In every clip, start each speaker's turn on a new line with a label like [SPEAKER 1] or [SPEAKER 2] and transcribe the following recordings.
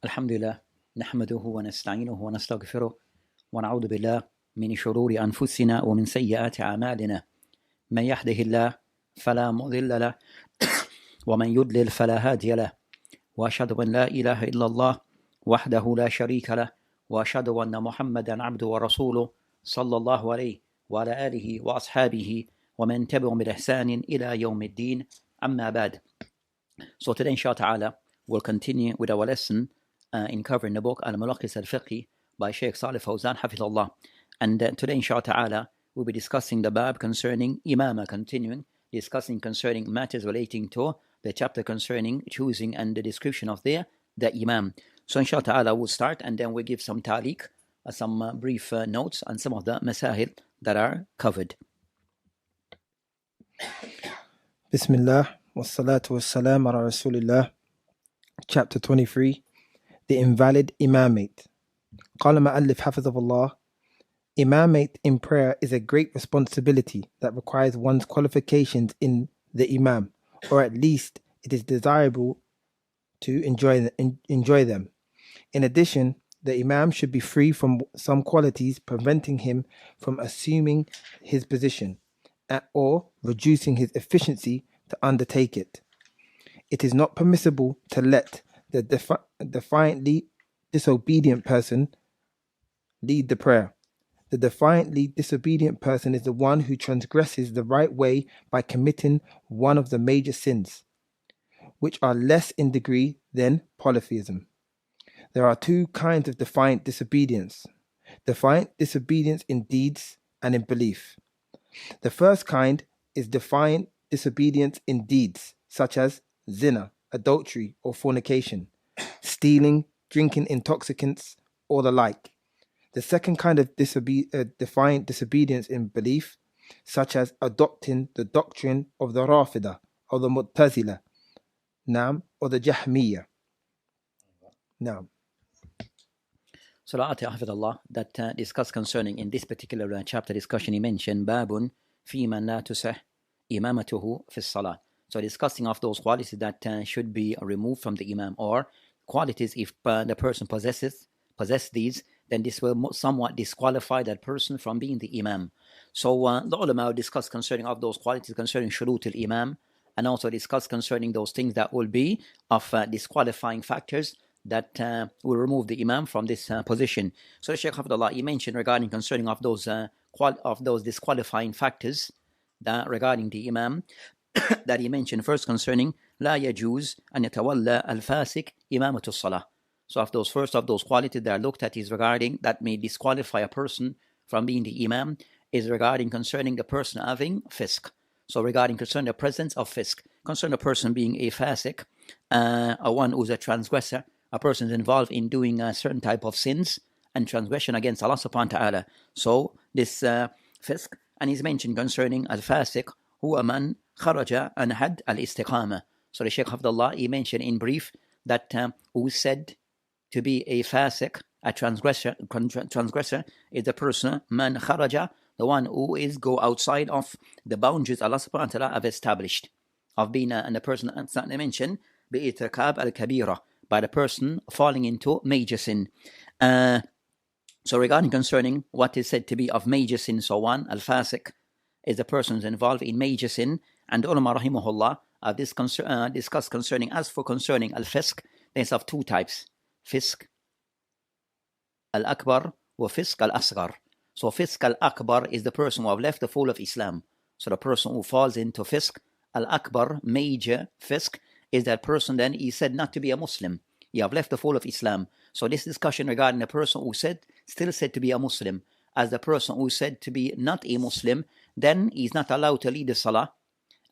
[SPEAKER 1] الحمد لله نحمده ونستعينه ونستغفره ونعوذ بالله من شرور أنفسنا ومن سيئات أعمالنا من يهده الله فلا مضل له ومن يضلل فلا هادي له وأشهد أن لا إله إلا الله وحده لا شريك له وأشهد أن محمدا عبده ورسوله صلى الله عليه وعلى آله وأصحابه ومن تبعهم بإحسان إلى يوم الدين أما بعد. So today inshallah we'll continue with our lesson in covering the book Al-Mulaqis Al-Fiqhi by Shaykh Salih Fawzan Hafidhullah. And today inshallah we'll be discussing the bab concerning Imama, continuing discussing concerning matters relating to the chapter concerning choosing and the description of the Imam. So inshallah we'll start and then we'll give some taliq, some brief notes on some of the masahil that are covered.
[SPEAKER 2] Bismillah, wassalatu wassalam ala rasulillah. Chapter 23, the invalid imamate. Qala ma'allif hafizahullah. Imamate in prayer is a great responsibility that requires one's qualifications in the imam, or at least it is desirable to enjoy them. In addition, the imam should be free from some qualities preventing him from assuming his position or reducing his efficiency to undertake it. It is not permissible to let the defiantly disobedient person lead the prayer. The defiantly disobedient person is the one who transgresses the right way by committing one of the major sins, which are less in degree than polytheism. There are two kinds of defiant disobedience: defiant disobedience in deeds and in belief. The first kind is defiant disobedience in deeds, such as zina, adultery or fornication, stealing, drinking intoxicants, or the like. The second kind of defiant disobedience in belief, such as adopting the doctrine of the Rafida or the Mu'tazila, or the Jahmiyyah.
[SPEAKER 1] So Allah that discuss concerning in this particular chapter discussion, he mentioned babun fi man la tusah imamatuhu fi salah. So discussing of those qualities that should be removed from the imam, or qualities if the person possess these, then this will somewhat disqualify that person from being the imam. So the ulama discuss concerning of those qualities concerning shurut al-imam, and also discuss concerning those things that will be of disqualifying factors that will remove the imam from this position. So Shaykh Hafidhullah, he mentioned regarding concerning of those disqualifying factors that regarding the imam that he mentioned first concerning لا يجوز أن يتولى الفاسق إمامة الصلاة. So of those first of those qualities that are looked at is regarding that may disqualify a person from being the imam is regarding concerning the person having fisk. So regarding concerning the presence of fisk, concerning a person being a fasik, a one who's a transgressor, a person is involved in doing a certain type of sins and transgression against Allah subhanahu wa ta'ala. So this fisk, and he's mentioned concerning al-fasik, huwa man kharaja an had al-istiqama. So the Shaykh Hafidhullah, he mentioned in brief that who is said to be a fasik, a transgressor is the person, man kharaja, the one who is go outside of the boundaries Allah subhanahu wa ta'ala have established, of being and the person they mentioned bi'itirkab al-kabira, by the person falling into major sin. So regarding concerning what is said to be of major sin, so on, al-fasik is the person involved in major sin, and ulama rahimahullah discussed concerning, as for concerning al-fisk, there's of two types: fisk al-akbar or fisk al-asghar. So fisk al-akbar is the person who have left the fold of Islam. So the person who falls into fisk al-akbar, major fisk, is that person then he said not to be a Muslim. You have left the fold of Islam. So this discussion regarding the person who still said to be a Muslim, as the person who said to be not a Muslim, then he's not allowed to lead the salah.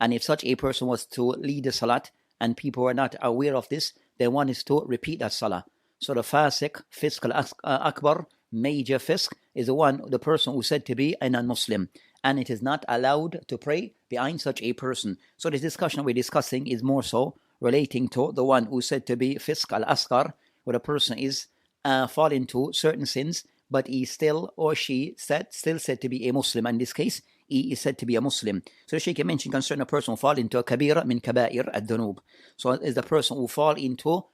[SPEAKER 1] And if such a person was to lead the salat and people were not aware of this, then one is to repeat that salah. So the fasik, fisk al-akbar, major fisk, is the person who said to be a non-Muslim, and it is not allowed to pray behind such a person. So this discussion we're discussing is more so relating to the one who said to be fisk al-asghar, where a person is fall into certain sins, but he still or she still said to be a Muslim. In this case, he is said to be a Muslim. So the Shaykh mentioned concerning a person who fall into a kabira min kabair ad-dunub. So is the person who fall into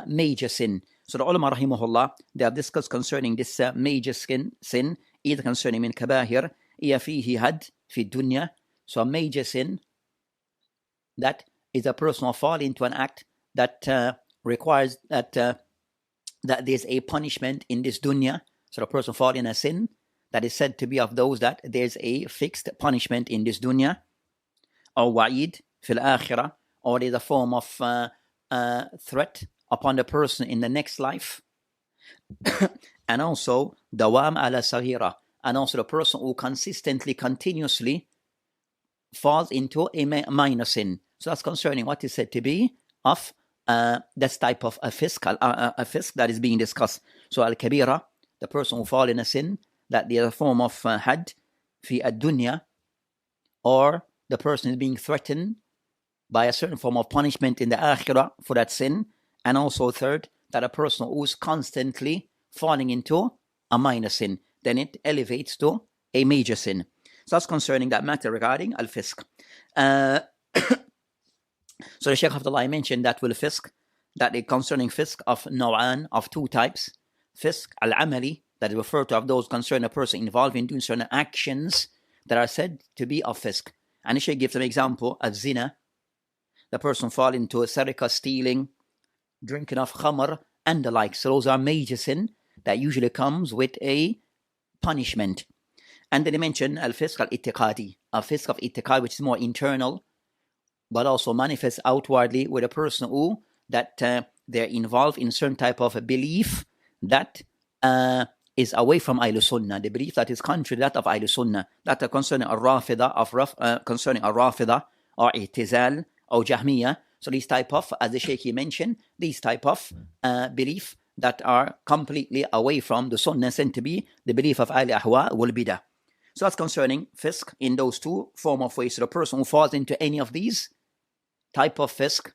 [SPEAKER 1] major sin. So the ulama rahimahullah, they have discussed concerning this major sin, either concerning min kabahir, iya fihi had fi dunya. So a major sin, that is a person will fall into an act that requires that there's a punishment in this dunya. So the person fall in a sin that is said to be of those that there's a fixed punishment in this dunya, or wa'id fil akhirah, or there's a form of threat upon the person in the next life. And also dawam ala saghira, and also the person who continuously falls into a minor sin. So that's concerning what is said to be of this type of a fisk that is being discussed. So al-kabira, the person who fall in a sin, that there's a form of had fi ad-dunya, or the person is being threatened by a certain form of punishment in the akhirah for that sin. And also third, that a person who's constantly falling into a minor sin, then it elevates to a major sin. So that's concerning that matter regarding al-fisk. So the Shaykh Abdullah mentioned that will fisk, that is concerning fisk of naw'an, of two types. Fisk al-amali, that is referred to of those concerning a person involved in doing certain actions that are said to be of fisk. And the Shaykh gives an example of zina. The person fall into a sarika, stealing, drinking of khamr, and the like. So those are major sin that usually comes with a punishment. And then they mention al-fisk al-ittiqadi, a fisk of ittiqad, which is more internal, but also manifests outwardly with a person who that they're involved in certain type of a belief that is away from Ahlul Sunnah, the belief that is contrary to that of Ahlul Sunnah, that are concerning al-Rafida, concerning al-Rafida, or I'tizal, or Jahmiyyah. So these type of, as the Shaykh mentioned, these type of belief that are completely away from the Sunnah, said to be the belief of Ahli Ahwa wal Bidah. So that's concerning fisk in those two form of ways. So the person who falls into any of these type of fisk,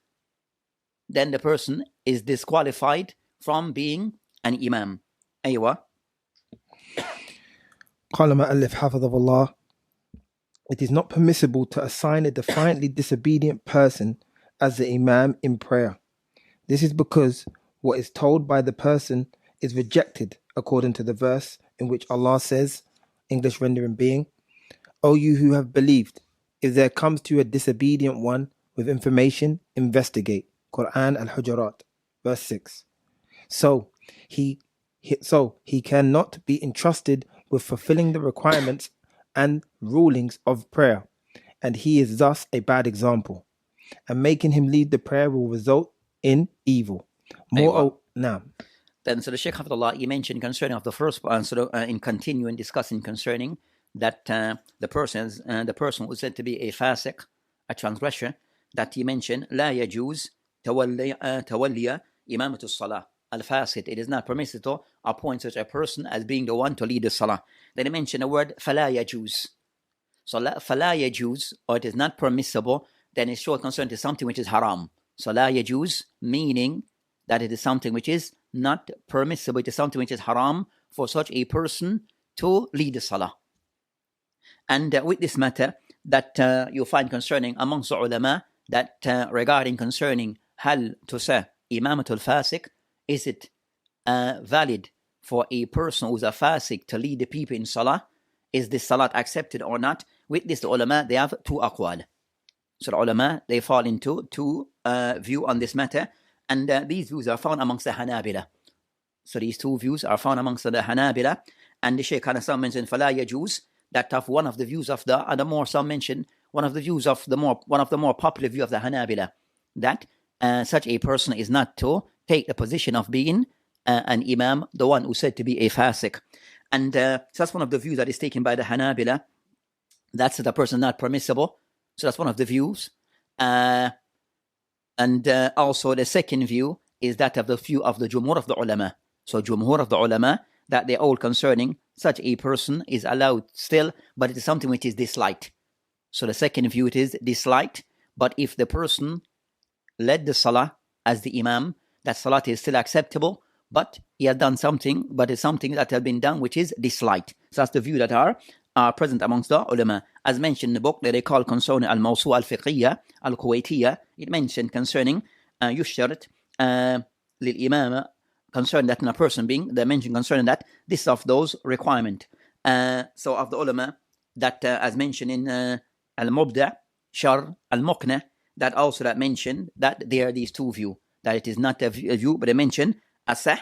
[SPEAKER 1] then the person is disqualified from being an imam. Aywa.
[SPEAKER 2] قال مؤلف حفظه الله, it is not permissible to assign a defiantly disobedient person as the imam in prayer. This is because what is told by the person is rejected according to the verse in which Allah says, English rendering being, O you who have believed, if there comes to you a disobedient one with information, investigate. Quran Al-Hujurat, verse 6. So he cannot be entrusted with fulfilling the requirements and rulings of prayer, and he is thus a bad example, and making him lead the prayer will result in evil. Now,
[SPEAKER 1] then so the Shaykh Abdullah, he mentioned concerning of the first part, in continuing discussing concerning that the person was said to be a fasiq, a transgressor, that he mentioned لا يجوز تولي إمامة الصلاة al-fasid. It is not permissible to appoint such a person as being the one to lead the salah. Then he mentioned the word فلا يجوز. So فلا يجوز, or it is not permissible, then it's short concern to something which is haram. So لا يجوز, meaning that it is something which is not permissible, it is something which is haram for such a person to lead the salah. And with this matter, that you'll find concerning amongst the ulama, that regarding concerning hal tusa imamatul fasik, is it valid for a person who's a fasik to lead the people in salah? Is this salat accepted or not? With this, the ulama, they have two aqwal. So the ulama, they fall into two view on this matter, and these views are found amongst the Hanabila. So these two views are found amongst the Hanabila, and the Shaykh Hanasam mentioned فَلَا يَجُوز, that of one of the views of the other more, some mention one of the views of the more popular view of the Hanabila, that such a person is not to take the position of being an imam, the one who said to be a fasik. And so that's one of the views that is taken by the Hanabila. That's the person not permissible. So that's one of the views. And also the second view is that of the view of the Jumhur of the ulama. So Jumhur of the ulama, that they're all concerning such a person is allowed still, but it is something which is disliked. So the second view, it is disliked, but if the person led the salah as the imam, that salah is still acceptable, but he has done something, but it's something that has been done which is disliked. So that's the view that are present amongst the ulama. As mentioned in the book that they call concerning Al-Mawsu' Al-Fiqhiyya Al-Kuwaitiyya, it mentioned concerning يشترط للإمامة concerning that in a person being, they mention concerning that this is of those requirement. So of the ulama that as mentioned in Al-Mubda, Shar, Al-Muqna, that also that mentioned that there are these two views, that it is not a view, but they mention asah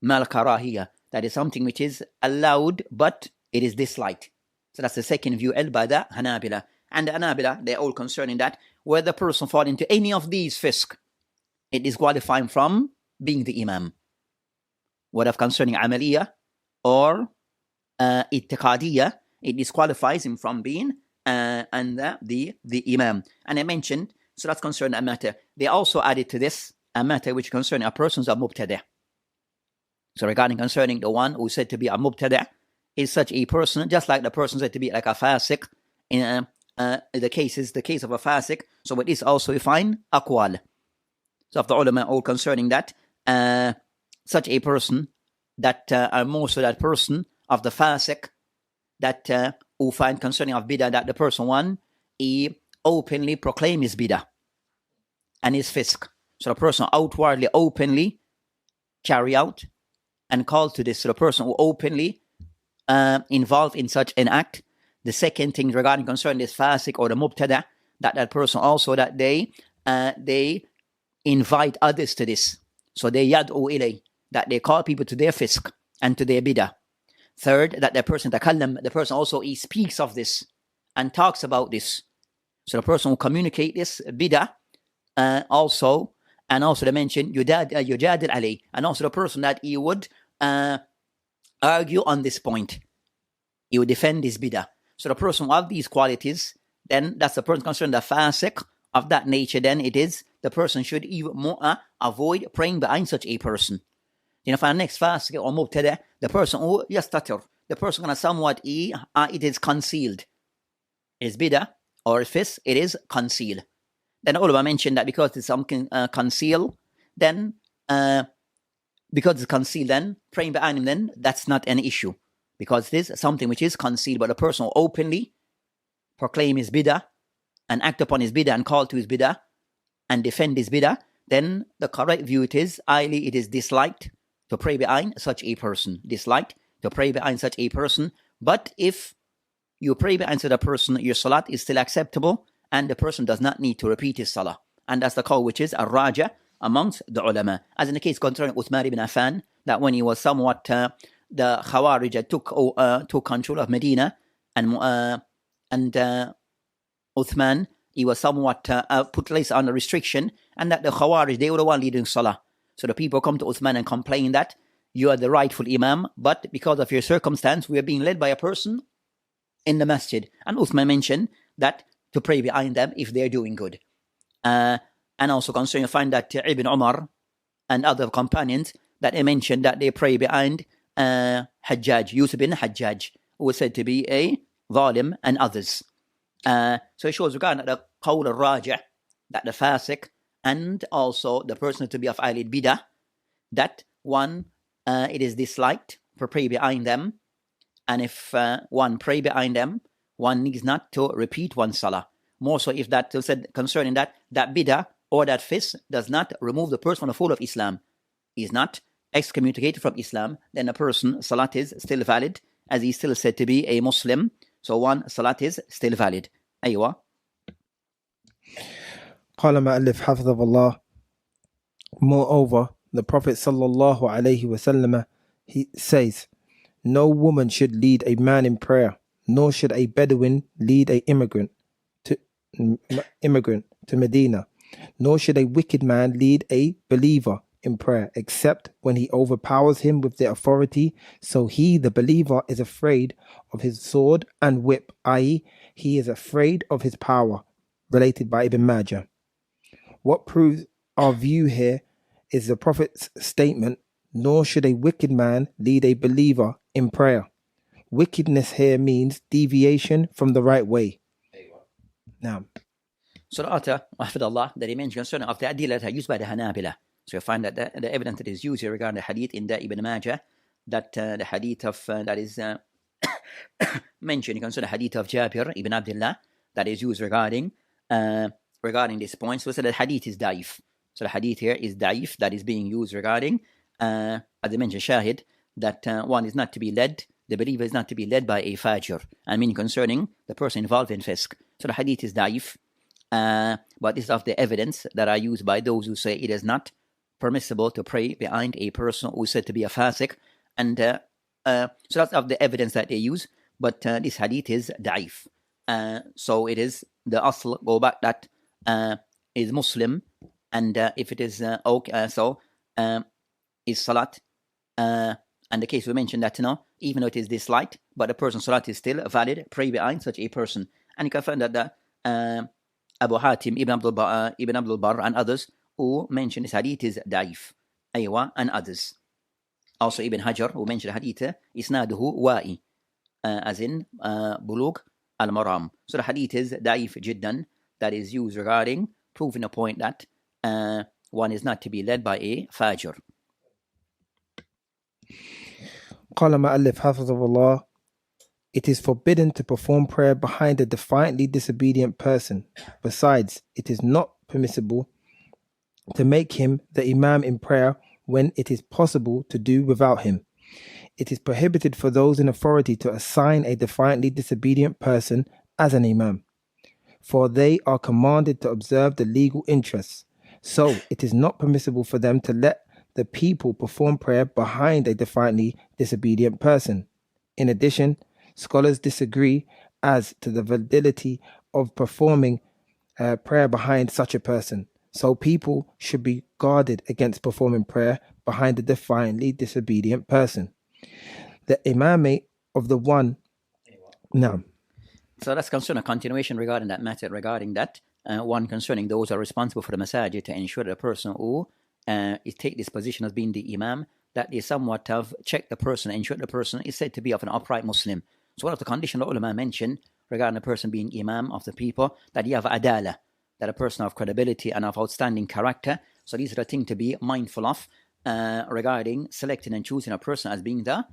[SPEAKER 1] mal karahiyah, that is something which is allowed but it is disliked. So that's the second view held by the Hanabila. And the Hanabila, they're all concerning that whether the person fall into any of these fisk, it is qualifying from being the imam. Whether concerning amaliyah or itiqadiyah, it disqualifies him from being the imam. And I mentioned, so that's concerning a matter. They also added to this a matter which concerning a person's a mubtada'. So regarding concerning the one who said to be a mubtada' is such a person, just like the person said to be like a fasik. In the case of a fasik. So it is also we find aqwal. So of the ulama all concerning that such a person that are more so that person of the fasik that who find concerning of bidah that the person one he openly proclaim his bidah and his fisk. So the person outwardly openly carry out and call to this. So the person who openly involved in such an act. The second thing regarding concerning this fasik or the mubtada, that person also that they invite others to this. So they yad'u ilay, that they call people to their fisk and to their bidah. Third, that the person takallam, the person also he speaks of this and talks about this. So the person who communicate this bidah also, and also they mention yujadil alay, and also the person that he would argue on this point. He would defend his bidah. So the person who have these qualities, then that's the person concerned the fasik of that nature. Then it is the person should even more avoid praying behind such a person. You know, for the next fasik or mubtada, the person who yastatir, the person gonna somewhat it is concealed. It is bidah or fis, it is concealed. Then ulama mentioned that because it's something concealed, then because it's concealed, then praying behind him, then that's not an issue. Because it is something which is concealed, but a person will openly proclaim his bidah and act upon his bidah and call to his bidah and defend his bidah, then the correct view it is disliked to pray behind such a person. Disliked to pray behind such a person. But if you pray behind such a person, your salat is still acceptable and the person does not need to repeat his salah. And that's the call which is a-raja amongst the ulama. As in the case concerning Uthman ibn Affan, that when he was somewhat the Khawarij took control of Medina, and Uthman, he was somewhat put place under restriction, and that the Khawarij, they were the one leading Salah. So the people come to Uthman and complain that you are the rightful Imam, but because of your circumstance, we are being led by a person in the Masjid. And Uthman mentioned that to pray behind them if they are doing good. And also concerning, you find that Ibn Umar and other companions, that they mentioned that they pray behind Hajjaj, Yusuf bin Hajjaj, who was said to be a zalim, and others. So it shows regarding the qawl al-raja', that the fasik and also the person to be of ahlul bidah, that one it is disliked for pray behind them, and if one pray behind them, one needs not to repeat one salah. More so if that said concerning that bidah or that fis does not remove the person from the fold of Islam, is not excommunicated from Islam, then a person salat is still valid, as he still said to be a Muslim. So one salat is still valid. Aywa.
[SPEAKER 2] قال مؤلف حفظه الله. Moreover, the Prophet sallallahu alaihi wasallam he says, no woman should lead a man in prayer, nor should a Bedouin lead a immigrant to Medina, nor should a wicked man lead a believer in prayer, except when he overpowers him with the authority, so he, the believer, is afraid of his sword and whip, i.e., he is afraid of his power, related by Ibn Majah. What proves our view here is the Prophet's statement, nor should a wicked man lead a believer in prayer. Wickedness here means deviation from the right way. Now,
[SPEAKER 1] so the author, Hafidullah, that he mentioned concerning of the adillah that are used by the Hanabila. So you find that the evidence that is used here regarding the hadith in the Ibn Majah, that the hadith of that is mentioned concerning the hadith of Jabir ibn Abdullah, that is used regarding this point. So we said that hadith is daif. So the hadith here is da'if, that is being used regarding, as I mentioned, shahid, that one is not to be led, the believer is not to be led by a fajr, I mean concerning the person involved in fisk. So the hadith is da'if, but this is of the evidence that are used by those who say it is not permissible to pray behind a person who is said to be a fasik, and so that's of the evidence that they use, but this hadith is da'if. So it is the asl, go back, that is Muslim, and if it is is salat, and the case we mentioned that, even though it is this slight, but the person's salat is still valid, pray behind such a person. And you can find that Abu Hatim, Ibn Abdul Barr and others who mention this hadith is da'if, aywa, and others. Also Ibn Hajar, who mentioned hadith, isnaduhu wa'i, as in bulugh al-maram. So the hadith is da'if jiddan, that is used regarding proving a point that one is not to be led by a fajr.
[SPEAKER 2] قال مؤلف حفظه الله, it is forbidden to perform prayer behind a defiantly disobedient person. Besides, it is not permissible to make him the imam in prayer when it is possible to do without him. It is prohibited for those in authority to assign a defiantly disobedient person as an imam, for they are commanded to observe the legal interests. So it is not permissible for them to let the people perform prayer behind a defiantly disobedient person. In addition, scholars disagree as to the validity of performing prayer behind such a person. So people should be guarded against performing prayer behind a defiantly disobedient person. The imamate of the one... No.
[SPEAKER 1] So that's concerned a continuation regarding that matter, regarding that one concerning those who are responsible for the masajid to ensure that a person who take this position as being the imam, that they somewhat have checked the person, ensure the person is said to be of an upright Muslim. So one of the conditions the ulama mentioned regarding the person being imam of the people, that you have adala, that a person of credibility and of outstanding character. So these are the things to be mindful of regarding selecting and choosing a person as being the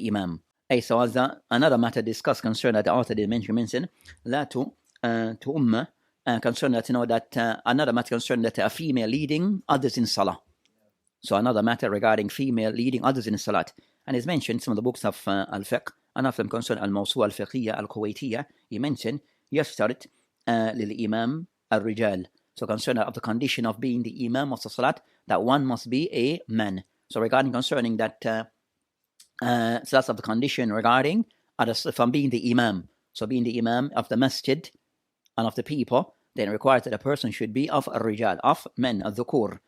[SPEAKER 1] imam. So as another matter discussed concern that the author did mention, la to ummah, concern that that another matter concern that a female leading others in salah. So another matter regarding female leading others in salat, and is mentioned some of the books of al-fiqh, and of them concern al-mawsu' al-fiqhiyya al-kuwaitiyya. He mentioned yashtarit lil-imam al-rijal. So concern of the condition of being the imam of the salat, that one must be a man. So regarding concerning that, so that's of the condition regarding others from being the imam. So being the imam of the masjid and of the people, then it requires that a person should be of al-rijal, of men, al-dhukur.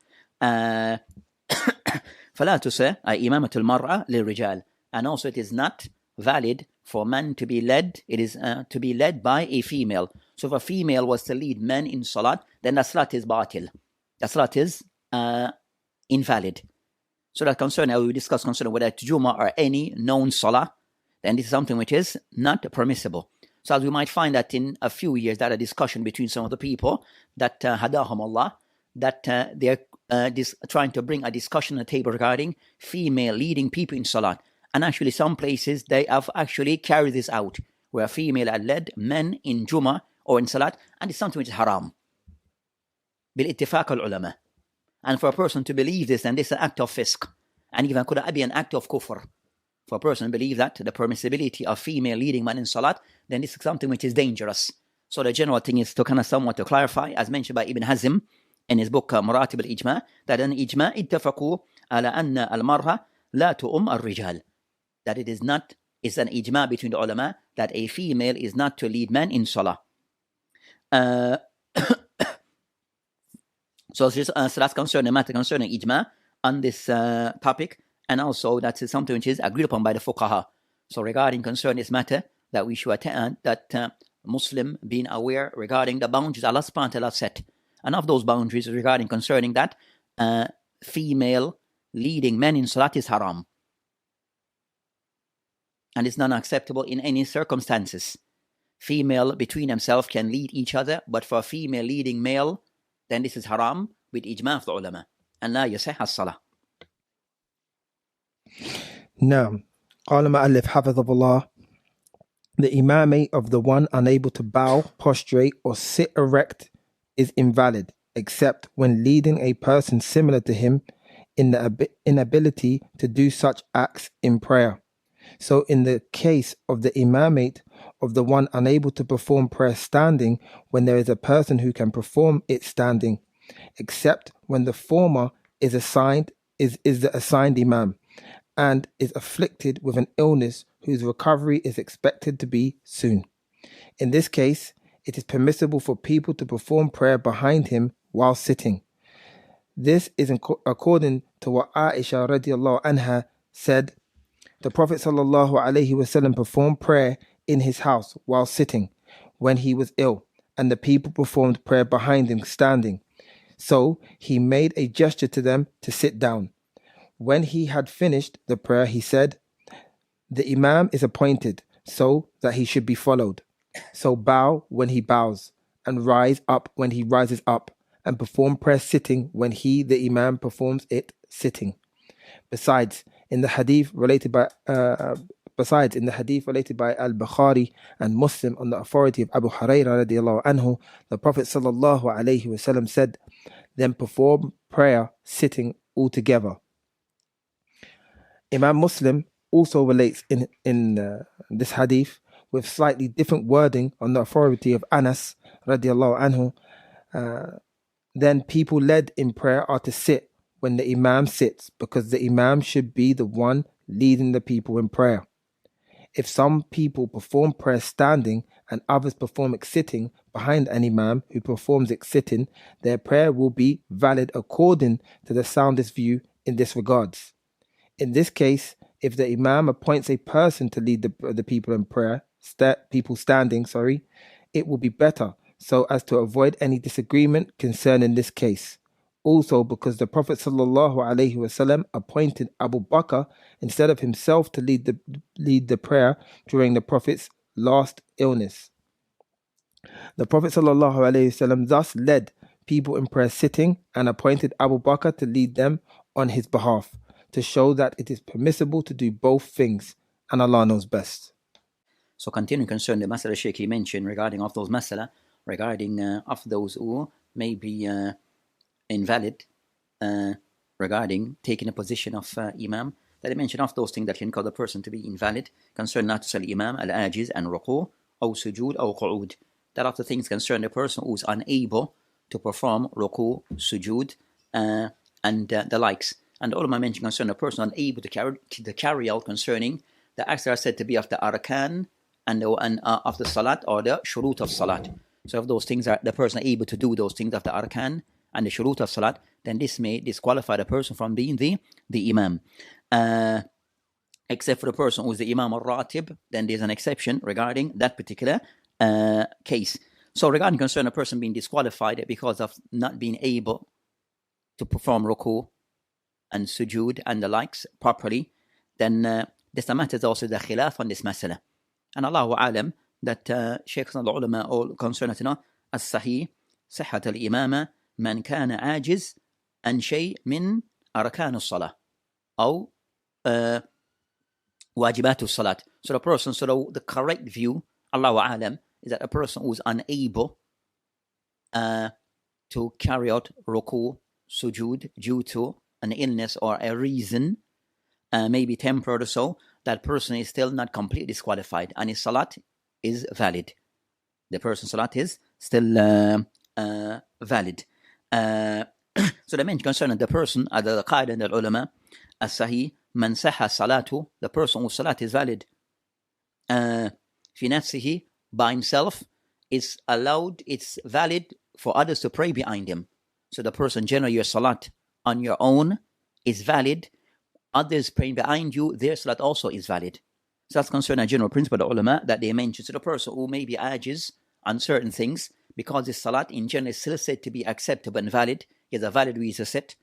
[SPEAKER 1] فلا تسع إمامة المرأة للرجال. And also it is not valid for men to be led, it is to be led by a female. So if a female was to lead men in salat, then the salat is batil. The salat is invalid. So that concern, we discuss concerning whether it's Juma or any known salah, then this is something which is not permissible. So as we might find that in a few years, that a discussion between some of the people that hadahum Allah, that they're trying to bring a discussion on the table regarding female leading people in salat. And actually some places they have actually carried this out, where female had led men in Juma or in salat, and it's something which is haram. Bil-ittifaq al-ulama. And for a person to believe this, then this is an act of fisk. And even could be an act of kufr. For a person to believe that the permissibility of female leading man in salat, then this is something which is dangerous. So the general thing is to kind of somewhat to clarify, as mentioned by Ibn Hazm in his book Maratib al-Ijma, that an ijma ittafaqu ala anna al-marha la tu'um al-rijal. That it is not, it's an ijma between the ulama that a female is not to lead men in salah. So that's concerning the matter concerning ijma on this topic, and also that is something which is agreed upon by the fuqaha. So regarding concerning this matter, that we should attend, that Muslim being aware regarding the boundaries Allah subhanahu wa ta'ala set. And of those boundaries regarding concerning that female leading men in salat is haram. And it's not acceptable in any circumstances. Female between themselves can lead each other, but for a female leading male, then this is haram with ijma of the ulama. And la yasih as-salah.
[SPEAKER 2] نعم. قال مؤلف حفظه الله, the imamate of the one unable to bow, prostrate, or sit erect is invalid except when leading a person similar to him in the inability to do such acts in prayer. So in the case of the imamate of the one unable to perform prayer standing, when there is a person who can perform it standing, except when the former is the assigned imam and is afflicted with an illness whose recovery is expected to be soon. In this case, it is permissible for people to perform prayer behind him while sitting. This is according to what Aisha radiallahu anha said. The Prophet sallallahu alaihi wasallam performed prayer in his house while sitting when he was ill, and the people performed prayer behind him standing. So he made a gesture to them to sit down. When he had finished the prayer, he said, "The Imam is appointed so that he should be followed. So bow when he bows, and rise up when he rises up, and perform prayer sitting when he, the Imam, performs it sitting." Besides, in the hadith related by Al-Bukhari and Muslim on the authority of Abu Hurairah radiallahu anhu, the Prophet sallallahu alaihi wasallam said, "Then perform prayer sitting altogether." Imam Muslim also relates in this hadith with slightly different wording on the authority of Anas radiallahu anhu. Then people led in prayer are to sit when the Imam sits, because the Imam should be the one leading the people in prayer. If some people perform prayer standing and others perform it sitting behind an Imam who performs it sitting, their prayer will be valid according to the soundest view in this regards. In this case, if the Imam appoints a person to lead the people in prayer, people standing, it will be better so as to avoid any disagreement concerning this case. Also, because the Prophet sallallahu alaihi wasallam appointed Abu Bakr instead of himself to lead the prayer during the Prophet's last illness. The Prophet sallallahu alaihi wasallam thus led people in prayer sitting and appointed Abu Bakr to lead them on his behalf, to show that it is permissible to do both things, and Allah knows best.
[SPEAKER 1] So continuing concerning the masala Shaykh he mentioned regarding of those masala, regarding of those who may be invalid, regarding taking a position of imam, that he mentioned of those things that can cause the person to be invalid, concerning not to say imam, al-ajiz, and ruku', or sujood, or qu'ud. That of the things concern the person who is unable to perform ruku', sujood, and the likes. And the ulama mentioned concerning a person unable to carry out concerning the acts that are said to be of the arkan and of the salat, or the shurut of salat. So if those things are the person able to do those things of the arkan and the shurut of salat, then this may disqualify the person from being the imam. Except for the person who is the imam al-ratib, then there's an exception regarding that particular case. So regarding concern a person being disqualified because of not being able to perform ruku and sujood and the likes properly, then this matter is also the khilaf on this masala. And Allahu alam that Shaykhs and the ulama all concerned to know as-sahih صحة الإمامة من كان عاجز عن شيء من أركان الصلاة أو واجبات الصلاة. So the person, the correct view, Allahu alam, is that a person who is unable to carry out ruku, sujood due to an illness or a reason, maybe temporary or so, that person is still not completely disqualified and his salat is valid. The person's salat is still valid. So the mention concerning the person, the qaida and the ulama, as-sahih man sahha salatu, the person whose salat is valid, fi nafsihi, by himself, is allowed, it's valid for others to pray behind him. So the person, generally your salat on your own is valid, others praying behind you, their salat also is valid. So that's concerning a general principle of the ulama that they mentioned. So the person who maybe ajiz on certain things, because his salat in general is still said to be acceptable and valid, he has a valid reason to sit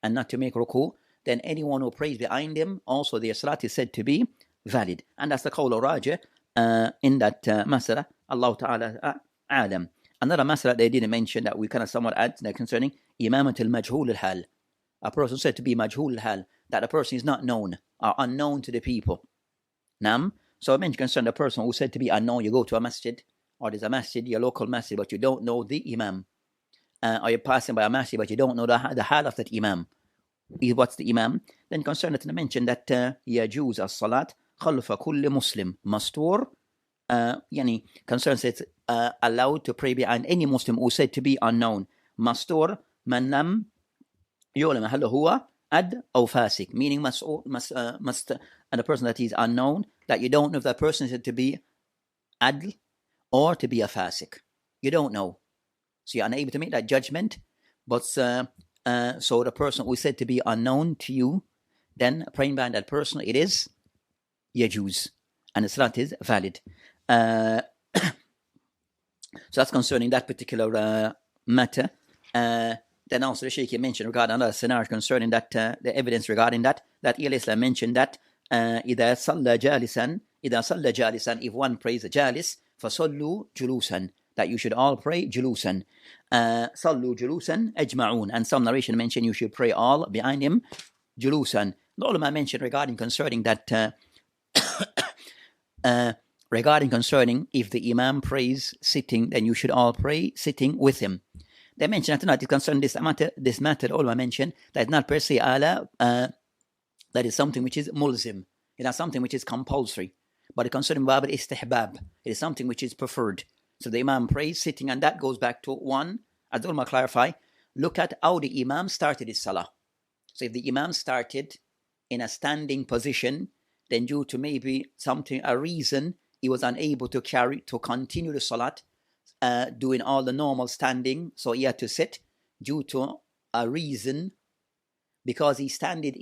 [SPEAKER 1] and not to make ruku, then anyone who prays behind him, also their salat is said to be valid. And that's the qawl of Rajah in that masala, Allah Ta'ala Adam. Another masala they didn't mention that we kind of somewhat add concerning Imamate al-Majhul al-Hal. A person said to be Majhul al-Hal, that a person is not known or unknown to the people. Nam. So I mentioned concerning a person who said to be unknown. You go to a masjid, or there's a masjid, your local masjid, but you don't know the imam. or you're passing by a masjid, but you don't know the hal of that imam. What's the imam? Then concerned that I mentioned that يجوز الصلاة خلف كل مسلم مستور. يعني concerns it's allowed to pray behind any Muslim who said to be unknown. مستور من لم يعلم هل هو ad أو فاسق, meaning must and a person that is unknown, that you don't know if that person is said to be adl or to be a fasik. You don't know, so you're unable to make that judgment. But so the person who is said to be unknown to you, then praying behind that person, it is yajuz, and the salat is valid. So that's concerning that particular matter. Then also the Shaykh mentioned regarding another scenario concerning that the evidence regarding that Islam mentioned that إذا صلى جالسا, if one prays a jalis, فصلوا جلوسا, that you should all pray جلوسا. صلوا جلوسا أجمعون, and some narration mentioned you should pray all behind him جلوسا. The ulama mentioned regarding concerning that concerning if the imam prays sitting, then you should all pray sitting with him. They mentioned that tonight is concerned this matter. The ulama mentioned that it's not per se ala, that is something which is mulzim. It's not something which is compulsory, but it concerning bab al-istihbab. It is something which is preferred. So the imam prays sitting, and that goes back to one, as the ulama clarify, look at how the imam started his salah. So if the imam started in a standing position, then due to maybe a reason, he was unable to continue the salat, doing all the normal standing, so he had to sit due to a reason, because he started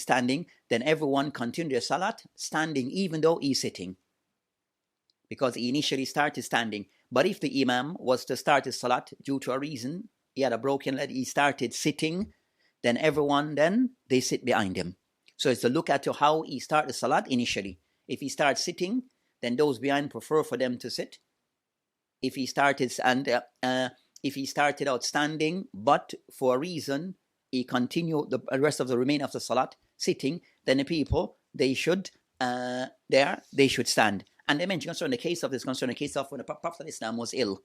[SPEAKER 1] standing, then everyone continued their salat standing even though he's sitting, because he initially started standing. But if the imam was to start his salat due to a reason, he had a broken leg, he started sitting, then everyone, they sit behind him. So it's to look at how he started the salat initially. If he starts sitting, then those behind prefer for them to sit. If he started out standing, but for a reason he continued the rest of the remainder of the salat sitting, then the people, they should stand. And they mentioned concerning the case of when the Prophet of Islam was ill,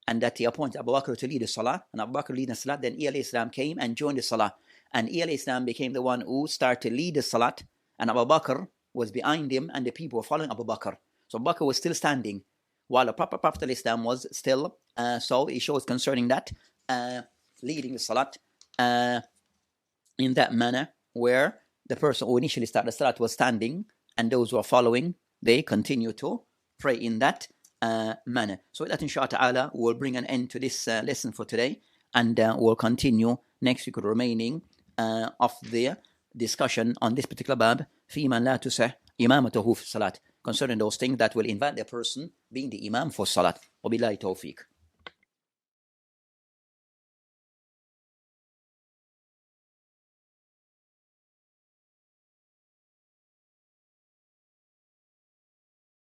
[SPEAKER 1] and that he appointed Abu Bakr to lead the salah, and Abu Bakr leading the salah, then Islam came and joined the salah, and Islam became the one who started to lead the salat, and Abu Bakr was behind him, and the people were following Abu Bakr. So Abu Bakr was still standing, while the Prophet of Islam was still, so it shows concerning that, leading the salat in that manner, where the person who initially started the salat was standing, and those who are following, they continue to pray in that manner. So that inshallah ta'ala will bring an end to this lesson for today, and we'll continue next week with the remaining of the discussion on this particular bab, في من لا تصح إمامته في الصلاة, concerning those things that will invite the person being the imam for salat. وبالله توفيق.